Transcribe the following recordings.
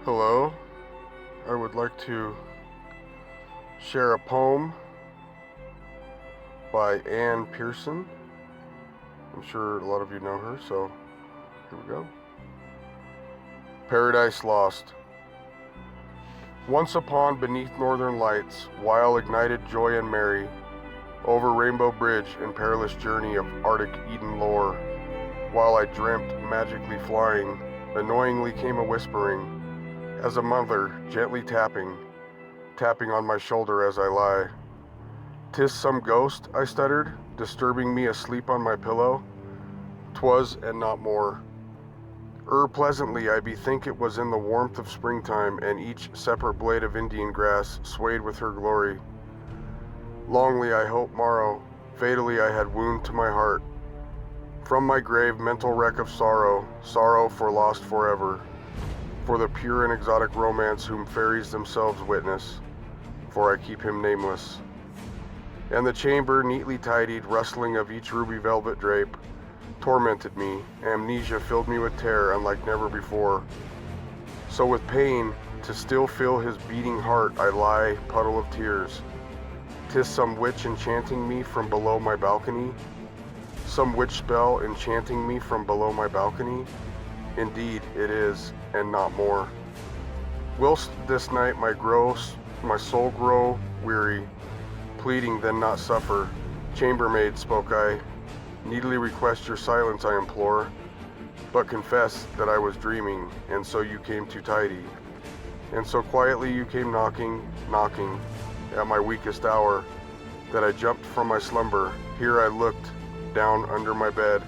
Hello, I would like to share a poem by Ann Pearson. I'm sure a lot of you know her, so here we go. Paradise Lost. Once upon beneath northern lights, while ignited joy and merry, over Rainbow Bridge in perilous journey of Arctic Eden lore, while I dreamt magically flying, annoyingly came a whispering, as a mother gently tapping on my shoulder as I lie. "'Tis some ghost," I stuttered, disturbing me asleep on my pillow. "'Twas, and not more. Pleasantly I bethink it was in the warmth of springtime, and each separate blade of Indian grass swayed with her glory. Longly I hope morrow, fatally I had wound to my heart. From my grave mental wreck of sorrow for lost forever, for the pure and exotic romance whom fairies themselves witness, for I keep him nameless. And the chamber, neatly tidied, rustling of each ruby velvet drape, tormented me. Amnesia filled me with terror unlike never before. So with pain, to still feel his beating heart, I lie, puddle of tears. 'Tis some witch enchanting me from below my balcony. Some witch spell enchanting me from below my balcony. Indeed it is, and not more. Whilst this night my soul grow weary, pleading then not suffer, chambermaid, spoke I, needly request your silence I implore, but confess that I was dreaming, and so you came too tidy, and so quietly you came knocking, at my weakest hour, that I jumped from my slumber. Here I looked down under my bed,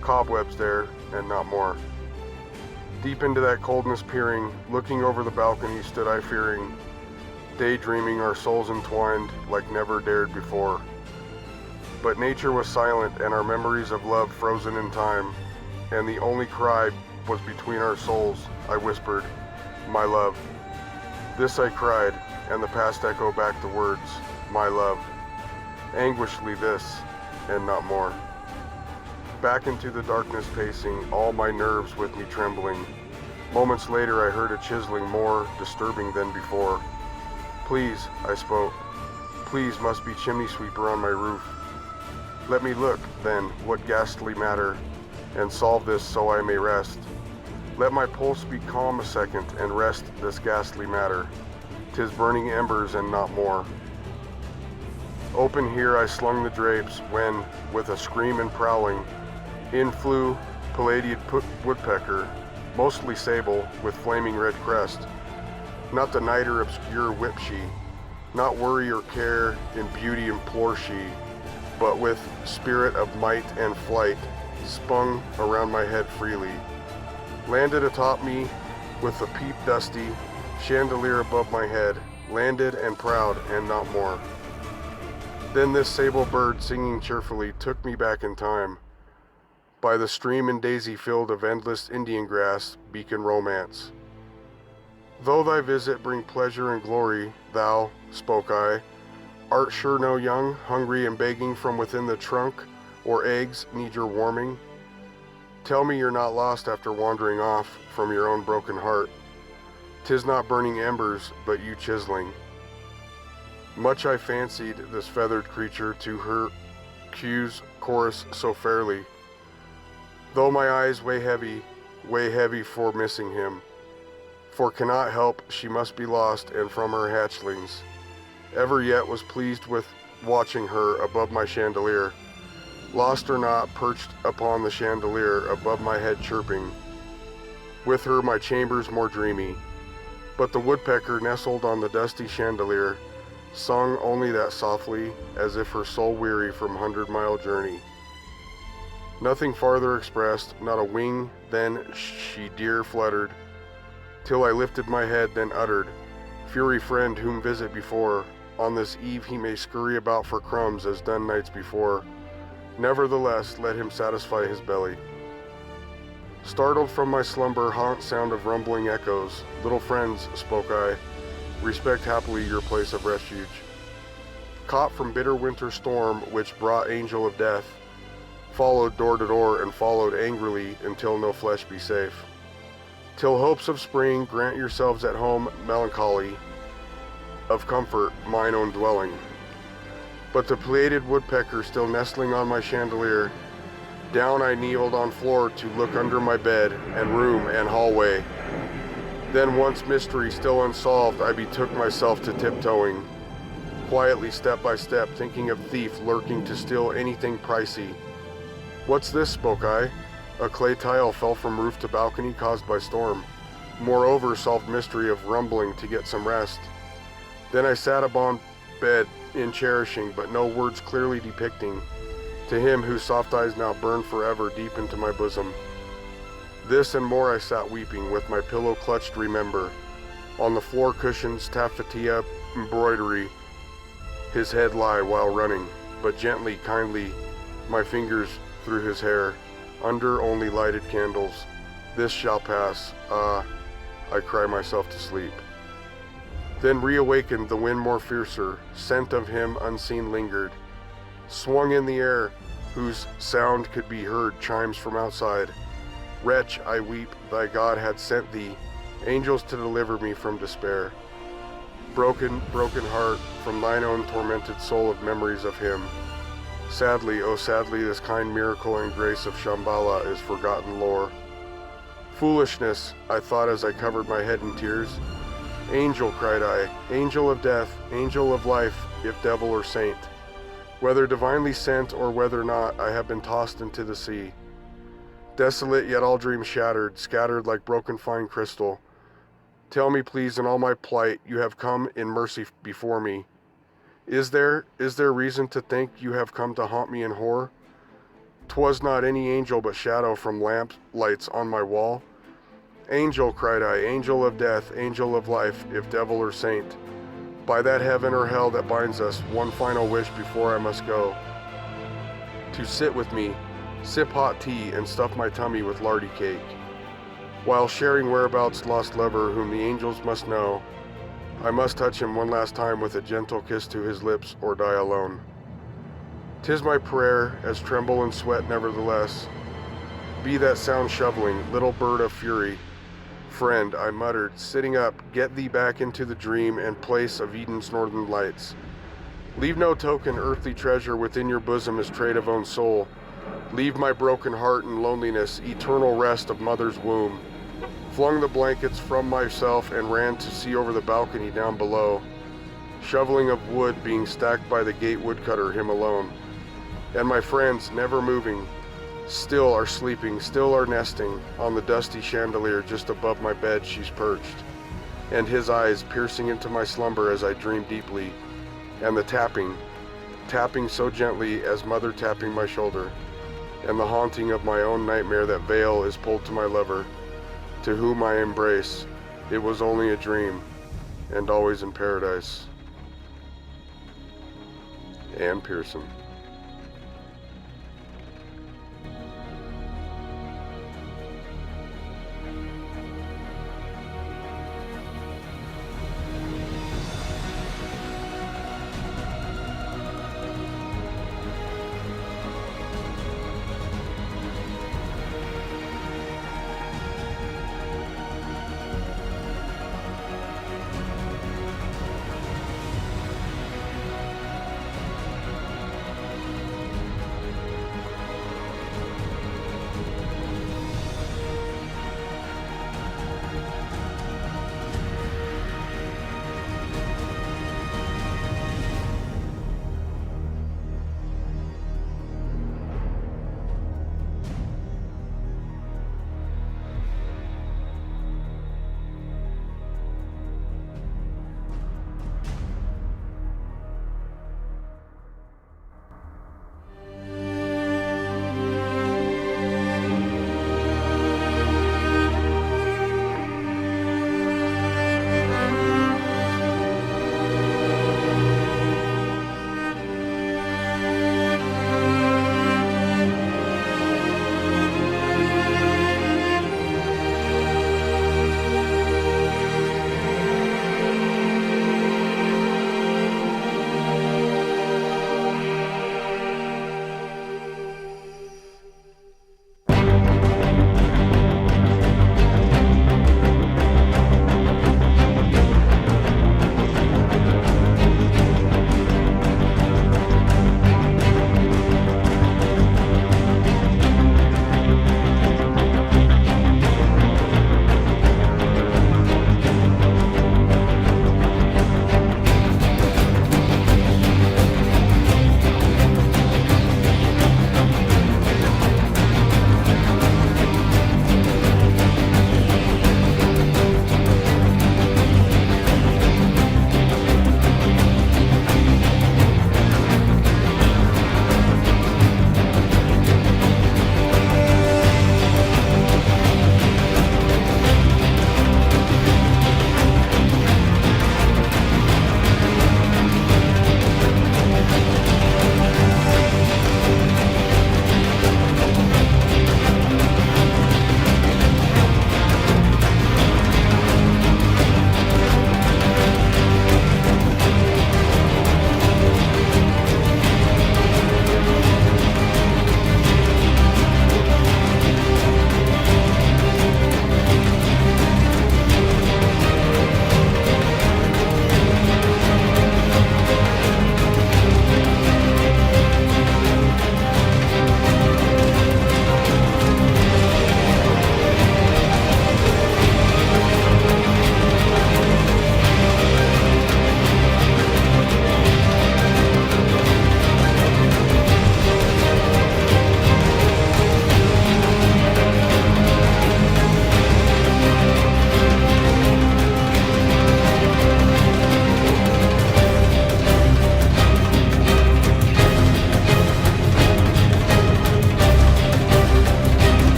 cobwebs there, and not more. Deep into that coldness peering, looking over the balcony stood I fearing, daydreaming our souls entwined like never dared before. But nature was silent and our memories of love frozen in time, and the only cry was between our souls. I whispered, "My love." This I cried, and the past echoed back the words, "My love." Anguishedly this, and not more. Back into the darkness pacing, all my nerves with me trembling. Moments later I heard a chiseling more disturbing than before. "Please," I spoke, "please must be chimney sweeper on my roof. Let me look, then, what ghastly matter, and solve this so I may rest. Let my pulse be calm a second, and rest this ghastly matter. 'Tis burning embers and not more." Open here I slung the drapes, when, with a scream and prowling, in flew palladied woodpecker, mostly sable, with flaming red crest. Not the night or obscure whip she, not worry or care in beauty implore she, but with spirit of might and flight, spun around my head freely. Landed atop me with the peep dusty chandelier above my head, landed and proud and not more. Then this sable bird singing cheerfully took me back in time, by the stream and daisy field of endless Indian grass, beacon romance. "Though thy visit bring pleasure and glory, thou," spoke I, "art sure no young, hungry and begging from within the trunk, or eggs need your warming? Tell me you're not lost after wandering off from your own broken heart. 'Tis not burning embers, but you chiseling." Much I fancied this feathered creature to her cues chorus so fairly, though my eyes weigh heavy for missing him, for cannot help she must be lost, and from her hatchlings, ever yet was pleased with watching her above my chandelier, lost or not, perched upon the chandelier above my head chirping, with her my chambers more dreamy, but the woodpecker nestled on the dusty chandelier, sung only that softly, as if her soul weary from 100-mile journey. Nothing farther expressed, not a wing then she dear fluttered, till I lifted my head, then uttered, "Fury friend whom visit before, on this eve he may scurry about for crumbs as done nights before. Nevertheless, let him satisfy his belly." Startled from my slumber haunt sound of rumbling echoes, "Little friends," spoke I, "respect happily your place of refuge. Caught from bitter winter storm which brought angel of death, followed door to door and followed angrily until no flesh be safe. Till hopes of spring grant yourselves at home melancholy, of comfort mine own dwelling. But the plated woodpecker still nestling on my chandelier, down I kneeled on floor to look under my bed and room and hallway. Then once mystery still unsolved, I betook myself to tiptoeing, quietly step by step, thinking of thief lurking to steal anything pricey. What's this, spoke I? A clay tile fell from roof to balcony caused by storm. Moreover, solved mystery of rumbling to get some rest. Then I sat upon bed in cherishing, but no words clearly depicting, to him whose soft eyes now burn forever deep into my bosom. This and more I sat weeping, with my pillow clutched, remember, on the floor cushions, taffetia, embroidery, his head lie while running, but gently, kindly, my fingers through his hair, under only lighted candles. This shall pass, I cry myself to sleep. Then reawakened the wind more fiercer, scent of him unseen lingered, swung in the air, whose sound could be heard chimes from outside. Wretch, I weep, thy God had sent thee, angels to deliver me from despair. Broken, broken heart, from thine own tormented soul of memories of him. Sadly, oh sadly, this kind miracle and grace of Shambhala is forgotten lore. Foolishness, I thought as I covered my head in tears. Angel, cried I, angel of death, angel of life, if devil or saint. Whether divinely sent or whether not, I have been tossed into the sea. Desolate yet all dreams shattered, scattered like broken fine crystal. Tell me please in all my plight, you have come in mercy before me. Is there reason to think you have come to haunt me in horror? 'Twas not any angel but shadow from lamp lights on my wall. Angel, cried I, angel of death, angel of life, if devil or saint. By that heaven or hell that binds us, one final wish before I must go. To sit with me, sip hot tea, and stuff my tummy with lardy cake, while sharing whereabouts lost lover whom the angels must know. I must touch him one last time with a gentle kiss to his lips, or die alone. 'Tis my prayer, as tremble and sweat nevertheless. Be that sound shoveling, little bird of fury. Friend, I muttered, sitting up, get thee back into the dream and place of Eden's northern lights. Leave no token, earthly treasure within your bosom as trade of own soul. Leave my broken heart in loneliness, eternal rest of mother's womb. Flung the blankets from myself and ran to see over the balcony down below. Shoveling of wood being stacked by the gate woodcutter, him alone. And my friends, never moving, still are sleeping, still are nesting, on the dusty chandelier just above my bed she's perched. And his eyes piercing into my slumber as I dream deeply. And the tapping so gently as mother tapping my shoulder. And the haunting of my own nightmare that veil is pulled to my lover, to whom I embrace. It was only a dream, and always in paradise. Ann Pearson.